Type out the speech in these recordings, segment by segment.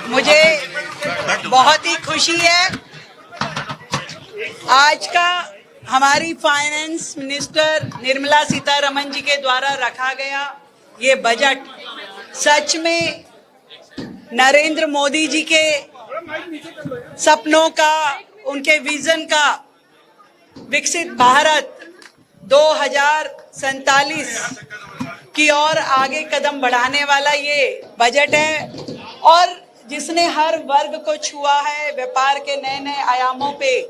मुझे बहुत ही खुशी है आज का हमारी फाइनेंस मिनिस्टर निर्मला सीतारमण जी के द्वारा रखा गया ये बजट सच में नरेंद्र मोदी जी के सपनों का, उनके विजन का विकसित भारत 2047 की ओर आगे कदम बढ़ाने वाला ये बजट है और जिसने हर वर्ग को छुआ है, व्यापार के नए नए आयामों पे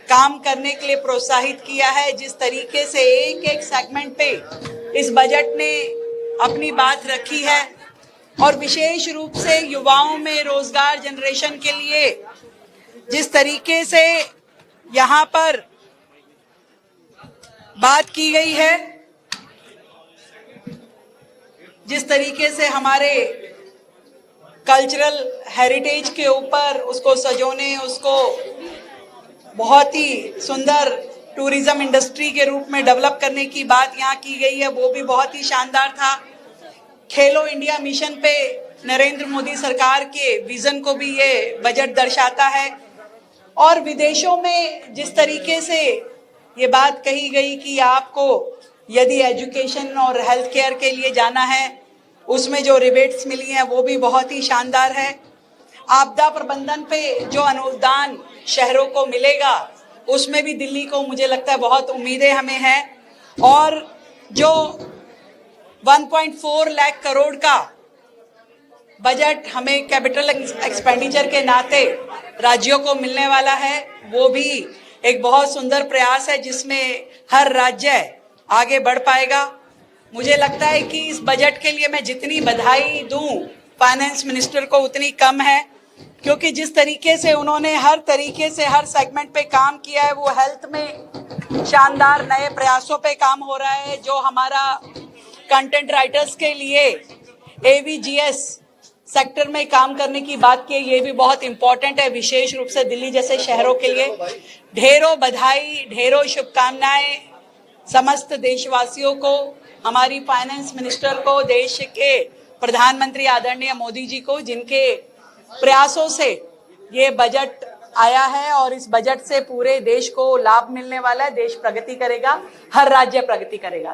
काम करने के लिए प्रोत्साहित किया है। जिस तरीके से एक एक सेगमेंट पे इस बजट ने अपनी बात रखी है और विशेष रूप से युवाओं में रोजगार जनरेशन के लिए जिस तरीके से यहाँ पर बात की गई है, जिस तरीके से हमारे कल्चरल हेरिटेज के ऊपर उसको सजोने, उसको बहुत ही सुंदर टूरिज्म इंडस्ट्री के रूप में डेवलप करने की बात यहाँ की गई है, वो भी बहुत ही शानदार था। खेलो इंडिया मिशन पे नरेंद्र मोदी सरकार के विजन को भी ये बजट दर्शाता है और विदेशों में जिस तरीके से ये बात कही गई कि आपको यदि एजुकेशन और हेल्थ केयर के लिए जाना है उसमें जो रिबेट्स मिली हैं वो भी बहुत ही शानदार है। आपदा प्रबंधन पे जो अनुदान शहरों को मिलेगा उसमें भी दिल्ली को मुझे लगता है बहुत उम्मीदें हमें हैं और जो 1.4 लाख करोड़ का बजट हमें कैपिटल एक्सपेंडिचर के नाते राज्यों को मिलने वाला है वो भी एक बहुत सुंदर प्रयास है जिसमें हर राज्य आगे बढ़ पाएगा। मुझे लगता है कि इस बजट के लिए मैं जितनी बधाई दूं फाइनेंस मिनिस्टर को उतनी कम है, क्योंकि जिस तरीके से उन्होंने हर तरीके से हर सेगमेंट पे काम किया है, वो हेल्थ में शानदार नए प्रयासों पे काम हो रहा है। जो हमारा कंटेंट राइटर्स के लिए AVGS सेक्टर में काम करने की बात की है, ये भी बहुत इंपॉर्टेंट है, विशेष रूप से दिल्ली जैसे शहरों के लिए। ढेरों बधाई, ढेरों शुभकामनाएं समस्त देशवासियों को, हमारी फाइनेंस मिनिस्टर को, देश के प्रधानमंत्री आदरणीय मोदी जी को, जिनके प्रयासों से ये बजट आया है और इस बजट से पूरे देश को लाभ मिलने वाला है। देश प्रगति करेगा, हर राज्य प्रगति करेगा।